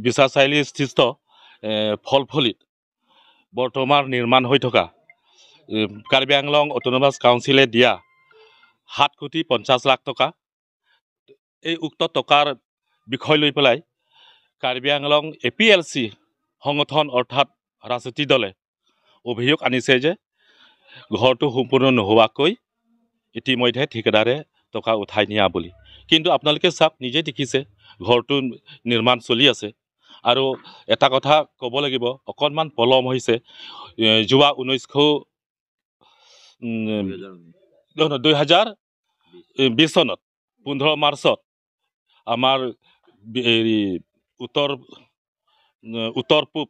বিশ্বচাৰিআলিস্থিত ফলফলিত বৰ্তমান নিৰ্মাণ হৈ থকা কাৰ্বি আংলং অটোনমাছ কাউন্সিলে দিয়া 7,50,00,000 টকা এই উক্ত টকাৰ বিষয় লৈ পেলাই কাৰ্বি আংলং APLC সংগঠন অৰ্থাৎ ৰাজনীতি দলে অভিযোগ আনিছে যে ঘৰটো সম্পূৰ্ণ নোহোৱাকৈ ইতিমধ্যে ঠিকাদাৰে টকা উঠাই নিয়া বুলি। কিন্তু আপোনালোকে চাওক, নিজে দেখিছে ঘৰটো নিৰ্মাণ চলি আছে। আৰু এটা কথা ক'ব লাগিব, অকণমান পলম হৈছে। যোৱা 2020 চনত 15 মাৰ্চত আমাৰ উত্তৰ পূব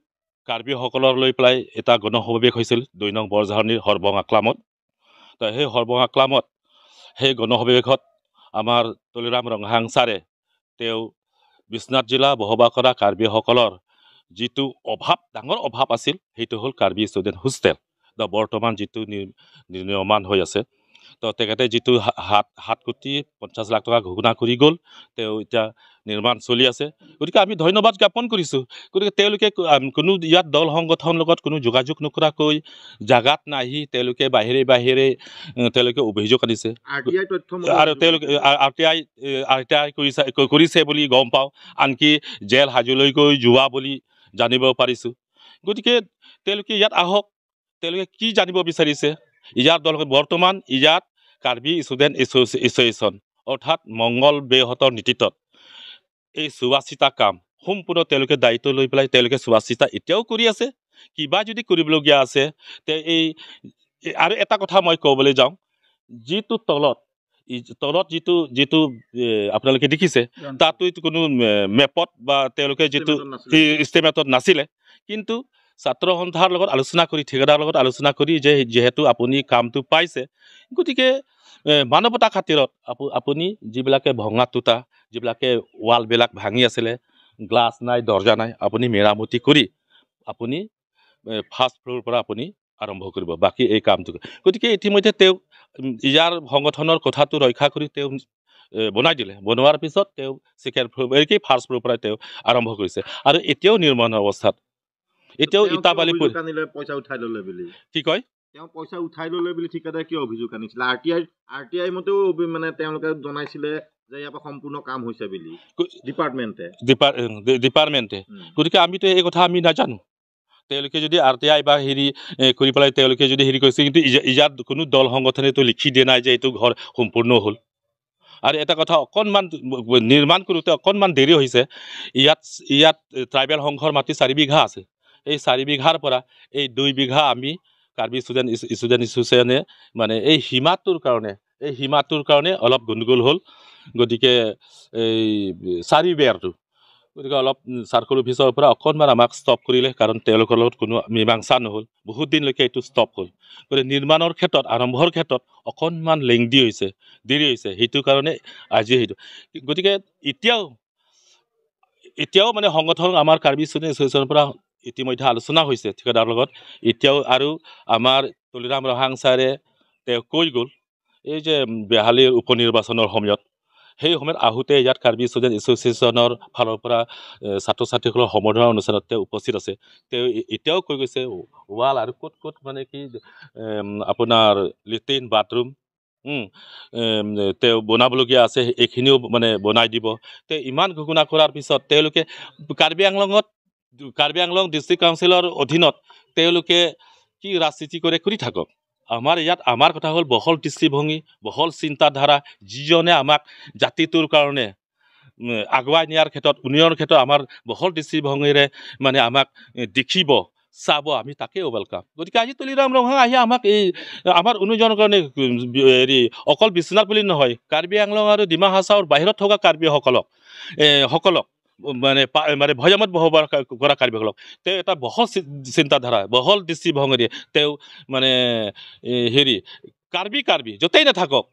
কাৰ্বিসকলৰ লৈ পেলাই এটা গণসমাৱেশ হৈছিল 2 নং বৰঝাৰণিৰ হৰবঙা ক্লামত। তো সেই হৰবঙা ক্লামত সেই গণসমাৱেশত আমাৰ তলিৰাম ৰংহাং ছাৰে তেওঁ বিশ্বনাথ জিলা বসবাস কৰা কাৰ্বিসকলৰ যিটো অভাৱ, ডাঙৰ অভাৱ আছিল, সেইটো হ'ল কাৰ্বি ষ্টুডেণ্ট হোষ্টেল। বৰ্তমান যিটো নিৰ্মাণ হৈ আছে, তো তেখেতে যিটো 7,50,00,000 টকা ঘোষণা কৰি গ'ল, তেওঁ এতিয়া নিৰ্মাণ চলি আছে। গতিকে আমি ধন্যবাদ জ্ঞাপন কৰিছোঁ। গতিকে তেওঁলোকে কোনো ইয়াত দল সংগঠনৰ লগত কোনো যোগাযোগ নকৰাকৈ জাগাত নাহি তেওঁলোকে বাহিৰে বাহিৰে তেওঁলোকে অভিযোগ আনিছে। আৰু তেওঁলোকে RTI কৰিছে বুলি গম পাওঁ, আনকি জেল হাজোলৈকৈ যোৱা বুলি জানিব পাৰিছোঁ। গতিকে তেওঁলোকে ইয়াত আহক, তেওঁলোকে কি জানিব বিচাৰিছে। ইয়াত দল বৰ্তমান ইয়াত কাৰ্বি ষ্টুডেণ্ট এছ'চিয়েশ্যন অৰ্থাৎ মংগল বেহঁতৰ নেতৃত্বত এই চোৱা চিতা কাম সম্পূৰ্ণ তেওঁলোকে দায়িত্ব লৈ পেলাই তেওঁলোকে চোৱা চিতা এতিয়াও কৰি আছে। কিবা যদি কৰিবলগীয়া আছে তে আৰু এটা কথা মই ক'বলৈ যাওঁ, যিটো তলত যিটো আপোনালোকে দেখিছে, তাতো কোনো মেপত বা তেওঁলোকে যিটো ইষ্টেমেটত নাছিলে। কিন্তু ছাত্ৰ সন্থাৰ লগত আলোচনা কৰি, ঠিকাদাৰৰ লগত আলোচনা কৰি যে যিহেতু আপুনি কামটো পাইছে, গতিকে মানৱতা খাতিৰত আপুনি যিবিলাকে ভঙা টুটা, যিবিলাকে ৱালবিলাক ভাঙি আছিলে, গ্লাছ নাই, দৰ্জা নাই, আপুনি মেৰামতি কৰি আপুনি ফাৰ্ষ্ট ফ্ল'ৰৰ পৰা আপুনি আৰম্ভ কৰিব বাকী এই কামটো। গতিকে ইতিমধ্যে তেওঁ ইয়াৰ সংগঠনৰ কথাটো ৰক্ষা কৰি তেওঁ বনাই দিলে। বনোৱাৰ পিছত তেওঁ ছেকেণ্ড ফ্ল'ৰ ফাৰ্ষ্ট ফ্ল'ৰৰ পৰা তেওঁ আৰম্ভ কৰিছে। আৰু এতিয়াও নিৰ্মাণ অৱস্থাত, এতিয়াও ইটা বালি পইচা উঠাই ল'লে বুলি কি কয়, তেওঁ পইচা উঠাই ল'লে বুলি ঠিকাদাৰে কিয় অভিযোগ আনিছিলে? RTI মতেও মানে তেওঁলোকে জনাইছিলে যে ইয়াৰ পৰা সম্পূৰ্ণ কাম হৈছে বুলি ডিপাৰ্টমেণ্টে। গতিকে আমিতো এই কথা আমি নাজানো। তেওঁলোকে যদি RTI বা হেৰি কৰি পেলাই তেওঁলোকে যদি হেৰি কৰিছে, কিন্তু ইয়াত কোনো দল সংগঠনেতো লিখি দিয়া নাই যে এইটো ঘৰ সম্পূৰ্ণ হ'ল। আৰু এটা কথা, অকণমান নিৰ্মাণ কৰোঁতে অকণমান দেৰি হৈছে। ইয়াত ট্ৰাইবেল সংঘৰ মাটি 4 বিঘা আছে। এই 4 বিঘাৰ পৰা এই 2 বিঘা আমি কাৰ্বি ষ্টুডেণ্ট এছ'চিয়েশ্যনে মানে এই সীমাটোৰ কাৰণে অলপ গণ্ডগোল হ'ল। গতিকে এই 4 বেৰটো গতিকে অলপ চাৰ্কল অফিচৰ পৰা অকণমান আমাক ষ্টপ কৰিলে, কাৰণ তেওঁলোকৰ লগত কোনো মীমাংসা নহ'ল। বহুত দিনলৈকে এইটো ষ্টপ হ'ল। গতিকে নিৰ্মাণৰ ক্ষেত্ৰত, আৰম্ভৰ ক্ষেত্ৰত অকণমান দেৰি হৈছে। সেইটো কাৰণে আজি সেইটো। গতিকে এতিয়াও মানে সংগঠন আমাৰ কাৰ্বি ষ্টুডেণ্ট এছ'চিয়েশ্যনৰ পৰা ইতিমধ্যে আলোচনা হৈছে ঠিকাদাৰৰ লগত। এতিয়াও আৰু আমাৰ তলিৰাম ৰহাং ছাৰে তেওঁ কৈ গ'ল, এই যে বেহালীৰ উপ নিৰ্বাচনৰ সময়ত, সেই সময়ত আহোঁতে ইয়াত কাৰ্বি ষ্টুডেণ্ট এছ'চিয়েশ্যনৰ ফালৰ পৰা ছাত্ৰ ছাত্ৰীসকলৰ সম্বৰ্ধনা অনুষ্ঠানত তেওঁ উপস্থিত আছে। তেওঁ এতিয়াও কৈ গৈছে ৱাল আৰু ক'ত মানে কি আপোনাৰ লেট্ৰিন বাথৰুম তেওঁ বনাবলগীয়া আছে, এইখিনিও মানে বনাই দিব। তেওঁ ইমান ঘোষণা কৰাৰ পিছত তেওঁলোকে কাৰ্বি আংলং ডিষ্ট্ৰিক্ট কাউন্সিলৰ অধীনত তেওঁলোকে কি ৰাজনীতি কৰি থাকক। আমাৰ কথা হ'ল বহল দৃষ্টিভংগী, বহল চিন্তাধাৰা, যিজনে আমাক জাতিটোৰ কাৰণে আগুৱাই নিয়াৰ ক্ষেত্ৰত, উন্নয়নৰ ক্ষেত্ৰত আমাৰ বহল দৃষ্টিভংগীৰে মানে আমাক দেখিব, চাব, আমি তাকেই ৱেলকাম। গতিকে আজি তলিৰাম ৰংহাং আহি আমাক আমাৰ উন্নয়নৰ কাৰণে অকল বিশ্বনাথ বুলি নহয়, কাৰ্বি আংলং আৰু ডিমা হাছাওৰ বাহিৰত থকা কাৰ্বিসকলক মানে ভৈয়ামত বসবাস কৰা কাৰ্বিসকলক তেওঁ এটা বহল চিন্তাধাৰা, বহল দৃষ্টিভংগীৰে তেওঁ মানে কাৰ্বি য'তেই নাথাকক